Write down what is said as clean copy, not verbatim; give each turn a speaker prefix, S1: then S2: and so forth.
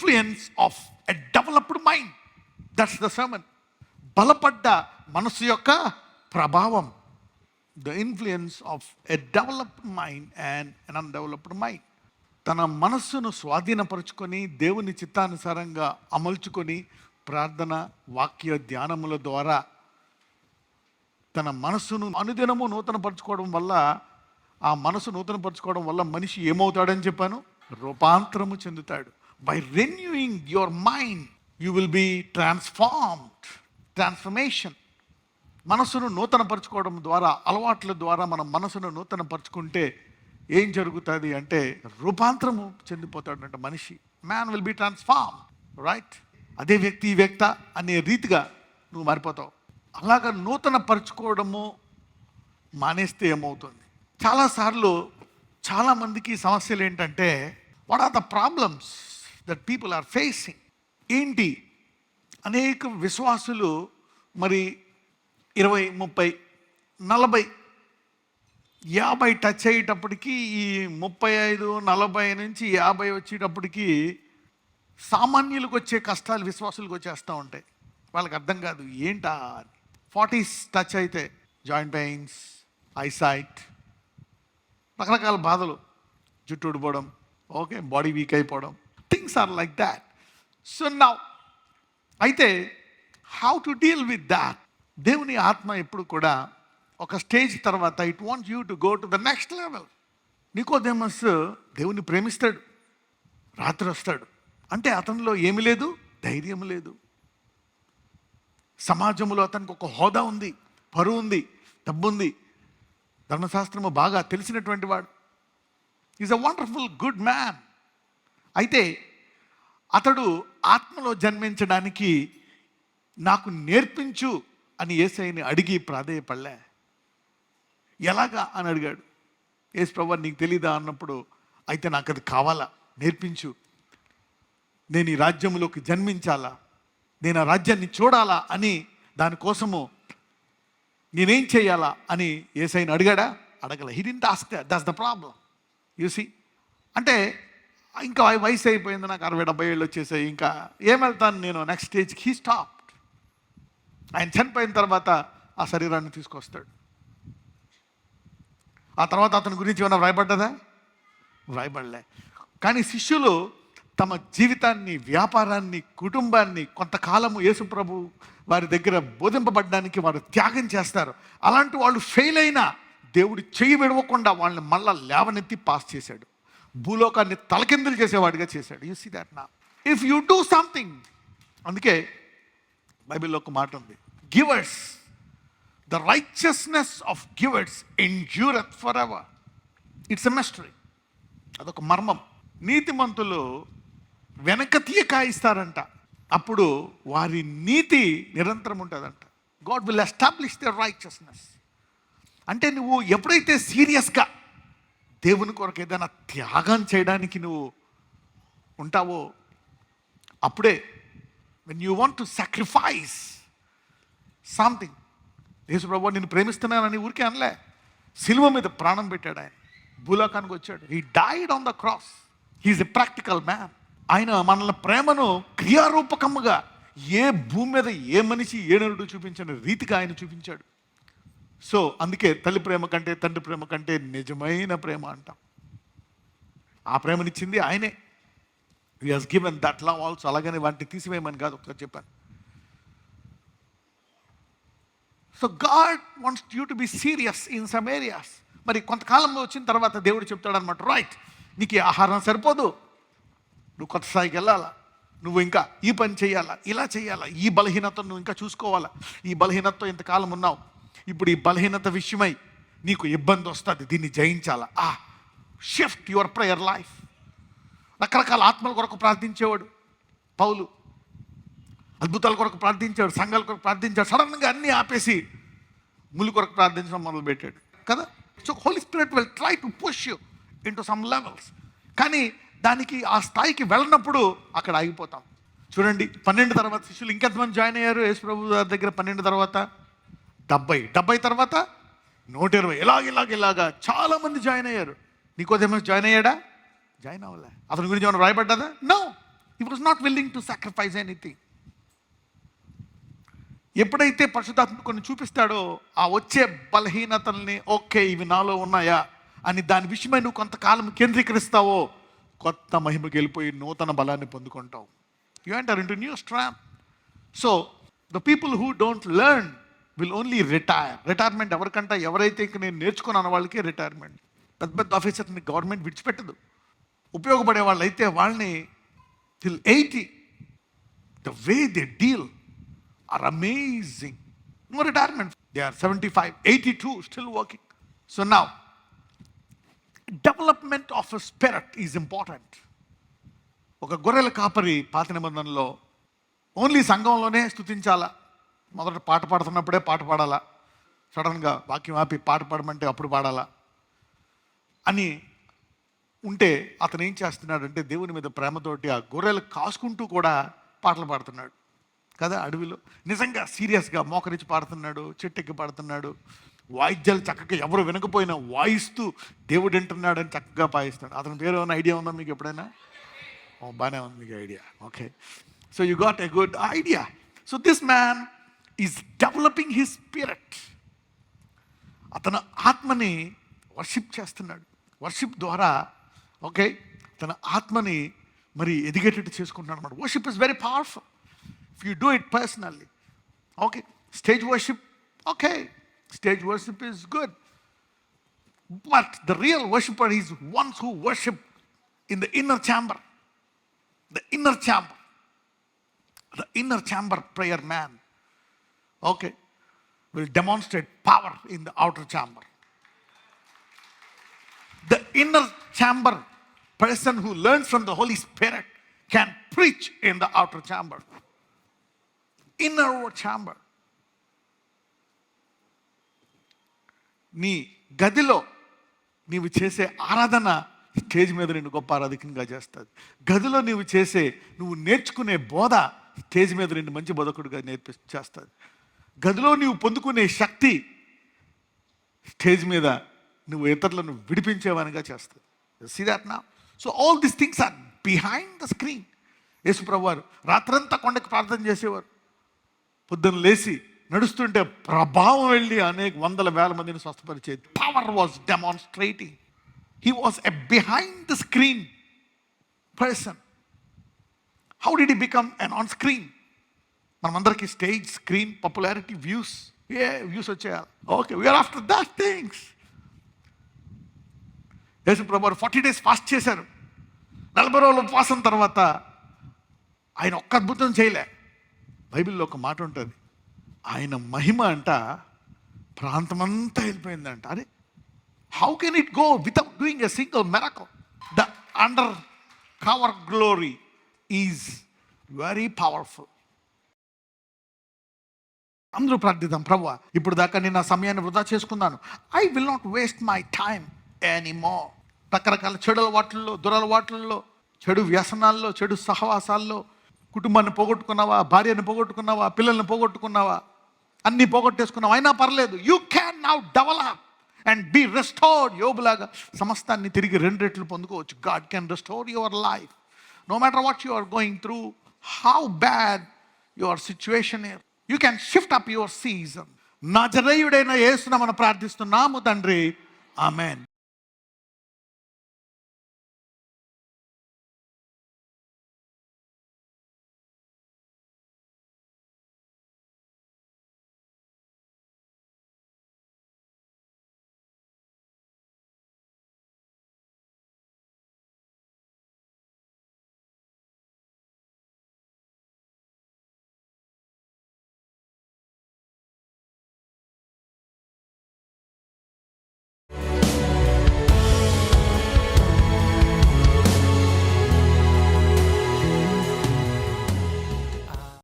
S1: Influence of a developed mind. That's the sermon. బలపడ్డ మనసు యొక్క ప్రభావం. The influence of a developed mind and an undeveloped mind. తన మనస్సును స్వాధీనపరుచుకొని దేవుని చిత్తానుసారంగా అమల్చుకొని ప్రార్థన, వాక్య ధ్యానముల ద్వారా తన మనస్సును అనుదినము నూతనపరచుకోవడం వల్ల, ఆ మనసు నూతనపరచుకోవడం వల్ల మనిషి ఏమవుతాడని చెప్పాను? రూపాంతరము చెందుతాడు. By renewing your mind you will be transformed. Transformation. మనసును నూతనపరచుకోవడం ద్వారా, అలవాట్ల ద్వారా మనం మనసును నూతనపరచుకుంటే ఏం జరుగుతుంది అంటే రూపాంతరము చెందిపోతాడంట మనిషి. Man will be transform, right? అదే వ్యక్తి ఈ వ్యక్త అనే రీతిగా నువ్వు మారిపోతావు. అలాగా నూతన పరుచుకోవడము మానేస్తే ఏమవుతుంది? చాలాసార్లు చాలామందికి సమస్యలు ఏంటంటే, what are the problems that people are facing? ఏంటి? అనేక విశ్వాసులు మరి 20, 30, 40, 50 టచ్ అయ్యేటప్పటికి, ఈ 35, 40 నుంచి 50 వచ్చేటప్పటికి సామాన్యులకు వచ్చే కష్టాలు విశ్వాసులకు వచ్చేస్తూ ఉంటాయి. వాళ్ళకి అర్థం కాదు ఏంటా. 40s టచ్ అయితే జాయింట్ పెయిన్స్, ఐసైట్, రకరకాల బాధలు, జుట్టు ఊడిపోవడం, ఓకే, బాడీ వీక్ అయిపోవడం, things are like that. So now అయితే how to deal with that? దేవుని ఆత్మ ఎప్పుడు కూడా ఒక స్టేజ్ తర్వాత it wants you to go to the next level. Nicodemus దేవుని ప్రేమిస్తాడు, రాత్రి వస్తాడు అంటే అతనిలో ఏమి లేదు? ధైర్యం లేదు. సమాజంలో అతనికి ఒక హోదా ఉంది, పరువు ఉంది, డబ్బు ఉంది, ధర్మశాస్త్రము బాగా తెలిసినటువంటి వాడు. Is a wonderful good man. అయితే అతడు ఆత్మలో జన్మించడానికి నాకు నేర్పించు అని యేసయ్యని అడిగి ప్రాధేయపడలే. ఎలాగా అని అడిగాడు. యేసు ప్రభువా నీకు తెలీదా అన్నప్పుడు, అయితే నాకు అది కావాలా, నేర్పించు. నేను ఈ రాజ్యంలోకి జన్మించాలా, నేను ఆ రాజ్యాన్ని చూడాలా అని, దానికోసము నేనేం చేయాలా అని యేసయ్యని అడిగాడా? అడగల. He didn't ask that. That's the problem. You see. అంటే ఇంకా వయసు అయిపోయింది, నాకు 60-70 ఏళ్ళు వచ్చేసాయి, ఇంకా ఏం వెళ్తాను నేను నెక్స్ట్ స్టేజ్కి. He stopped. ఆయన చనిపోయిన తర్వాత ఆ శరీరాన్ని తీసుకొస్తాడు. ఆ తర్వాత అతని గురించి ఏమైనా వ్రాయబడ్డదా? వ్రాయబడలే. కానీ శిష్యులు తమ జీవితాన్ని, వ్యాపారాన్ని, కుటుంబాన్ని కొంతకాలము యేసుప్రభు వారి దగ్గర బోధింపబడడానికి వారు త్యాగం చేస్తారు. అలాంటి వాళ్ళు ఫెయిల్ అయినా దేవుడు చెయ్యి విడవకుండా వాళ్ళని మళ్ళా లేవనెత్తి పాస్ చేశాడు. భూలోకాన్ని తలకిందులు చేసేవాడిగా చేశాడు. యు సీ దట్ నా ఇఫ్ యూ డూ సంథింగ్. అందుకే బైబిల్లో ఒక మాట ఉంది, givers, the righteousness of givers endureth for ever. It's a mystery. అదొక మర్మం. నీతిమంతులు వెనక తీయక ఇస్తారంట, అప్పుడు వారి నీతి నిరంతరం ఉంటుందంట. God will establish the righteousness. అంటే నువ్వు ఎప్పుడైతే సీరియస్గా దేవుని కొరకు ఏదైనా త్యాగం చేయడానికి నువ్వు ఉంటావో, అప్పుడే when you want to sacrifice something. యేసు ప్రభువా నిన్ను ప్రేమిస్తున్నానని ఊరికే అనలే, సిలువ మీద ప్రాణం పెట్టాడు ఆయన, భూలోకానికి వచ్చాడు. He died on the cross. He is a practical man. ఆయన మనల్ని ప్రేమను క్రియారూపకముగా ఏ భూమి మీద ఏ మనిషి ఏ నరుడు చూపించిన రీతిగా ఆయన చూపించాడు. సో అందుకే తల్లి ప్రేమ కంటే, తండ్రి ప్రేమ కంటే నిజమైన ప్రేమ అంటాం. ఆ ప్రేమనిచ్చింది ఆయనే. He has given that love also. అలాగని వాటిని తీసివేయమని కాదు, ఒకసారి చెప్పాను. So God wants you to be serious in some areas. మరి కొంతకాలంలో వచ్చిన తర్వాత దేవుడు చెప్తాడు అనమాట, రైట్, నీకు ఈ ఆహారం సరిపోదు, నువ్వు కొత్త స్థాయికి వెళ్ళాలా, నువ్వు ఇంకా ఈ పని చేయాలా, ఇలా చేయాలా, ఈ బలహీనతను నువ్వు ఇంకా చూసుకోవాలా, ఈ బలహీనతతో ఇంతకాలం ఉన్నావు, ఇప్పుడు ఈ బలహీనత విషయమై నీకు ఇబ్బంది వస్తుంది, దీన్ని జయించాలా. Shift your prayer life. రకరకాల ఆత్మల కొరకు ప్రార్థించేవాడు పౌలు, అద్భుతాల కొరకు ప్రార్థించాడు, సంఘాల కొరకు ప్రార్థించాడు. సడన్గా అన్నీ ఆపేసి ముళ్ళు కొరకు ప్రార్థించడం మొదలుపెట్టాడు కదా. So Holy Spirit will try to push you into some levels. కానీ దానికి ఆ స్థాయికి వెళ్ళినప్పుడు అక్కడ ఆగిపోతాం. చూడండి, 12 తర్వాత శిష్యులు ఇంకెంతమంది జాయిన్ అయ్యారు యేసు ప్రభు దగ్గర? 12 తర్వాత 70 తర్వాత 120, ఇలాగా చాలామంది జాయిన్ అయ్యారు. నికోదేమస్ జాయిన్ అయ్యాడా? జాయిన్ అవ్వలే. అతని గురించి ఏమైనా రాయబడ్డదా? No. He was not willing to sacrifice anything. ఎప్పుడైతే పరిశుద్ధాత్మ కొన్ని చూపిస్తాడో ఆ వచ్చే బలహీనతల్ని, ఓకే ఇవి నాలో ఉన్నాయా అని దాని విషయమై నువ్వు కొంతకాలం కేంద్రీకరిస్తావో కొత్త మహిమకి వెళ్ళిపోయి నూతన బలాన్ని పొందుకుంటావు. You enter into new strength. So the people who don't learn will only retire. Retirement ఎవరికంటే ఎవరైతే ఇంక నేను నేర్చుకున్నాను వాళ్ళకే రిటైర్మెంట్. పెద్ద పెద్ద ఆఫీసర్ని గవర్నమెంట్ విడిచిపెట్టదు. ఉపయోగపడే వాళ్ళు అయితే వాళ్ళని till 80, the way they deal are amazing. No retirement. They are 75, 82, still working. So now, development of a spirit is important. ఒక గొర్రెల కాపరి పాత నిబంధనలో ఓన్లీ సంఘంలోనే స్తుతించాలా, మొదట పాట పాడుతున్నప్పుడే పాట పాడాలా, సడన్గా వాక్యం ఆపి పాట పాడమంటే అప్పుడు పాడాలా అని ఉంటే అతను ఏం చేస్తున్నాడంటే దేవుని మీద ప్రేమతోటి ఆ గొర్రెలు కాసుకుంటూ కూడా పాటలు పాడుతున్నాడు కదా. అడవిలో నిజంగా సీరియస్గా మోకరించి పాడుతున్నాడు, చెట్టెక్కి పాడుతున్నాడు, వాయిద్యాలు చక్కగా ఎవరు వినకపోయినా వాయిస్తూ దేవుడు వింటున్నాడని చక్కగా పాయిస్తాడు. అతని పేరు ఏమైనా ఐడియా ఉందా మీకు ఎప్పుడైనా? బాగానే ఉంది మీకు idea. Okay, so you got a good idea. So this man is developing his spirit. అతను ఆత్మని వర్షిప్ చేస్తున్నాడు. వర్షిప్ ద్వారా ఓకే తన ఆత్మని మరి ఎదిగేటట్టు చేసుకుంటున్నాడు అనమాట. Worship is very powerful if you do it personally. Okay, stage worship, okay, stage worship is good, but the real worshipper is once who worship in the inner chamber. The inner chamber, the inner chamber prayer man okay will demonstrate power in the outer chamber. The inner chamber person who learns from the Holy Spirit can preach in the outer chamber. Inner chamber. నీ గదిలో నీవు చేసే ఆరాధన stage మీద నిన్ను గొప్ప ఆరాధకంగా చేస్తుంది. గదిలో నువ్వు నేర్చుకునే బోధ స్టేజ్ మీద నిన్ను మంచి బోధకుడిగా చేస్తుంది. గదిలో నీవు పొందుకునే శక్తి స్టేజ్ మీద నువ్వు ఇతరులను విడిపించేవానిగా చేస్తుంది. See that now. So all these things are behind the screen. యేసుప్రభు వారు రాత్రంతా కొండకి ప్రార్థన చేసేవారు. పొద్దున్న లేచి నడుస్తుంటే ప్రభావం వెళ్ళి అనేక వందల వేల మందిని స్వస్థపరిచేది. Power was demonstrating. He was a behind the screen person. How did he become an on screen? మనమందరికీ స్టేజ్, స్క్రీన్, పాపులారిటీ, వ్యూస్ వచ్చేయాలి. Okay, we're after that things. యేసుప్రభు 40 days ఫాస్ట్ చేశారు. 40 రోజుల ఉపవాసం తర్వాత ఆయన ఒక్క అద్భుతం చేయలే. బైబిల్లో ఒక మాట ఉంటుంది, ఆయన మహిమ అంట ప్రాంతమంతా వెళ్ళిపోయిందంట. అరే, how can it go without doing a single miracle? The under cover glory is very powerful. అందరూ ప్రార్థిద్దాం. ప్రభువా, ఇప్పుడు దాకా నేను నా సమయాన్ని వృధా చేసుకున్నాను. I will not waste my time anymore. రకరకాల చెడు అలవాట్లలో, దురలవాట్లలో, చెడు వ్యసనాల్లో, చెడు సహవాసాల్లో కుటుంబాన్ని పోగొట్టుకున్నావా, భార్యను పోగొట్టుకున్నావా, పిల్లల్ని పోగొట్టుకున్నావా, అన్నీ పోగొట్టేసుకున్నావా, అయినా పర్లేదు. You can now develop and be restored. యోబులాగా సమస్తాన్ని తిరిగి 2 రెట్లు పొందుకోవచ్చు. God can restore your life no matter what you are going through, how bad your situation is. You can shift up your season. నజరేయుడైన యేసుని మనం ప్రార్థిస్తున్నాము తండ్రి. ఆమేన్.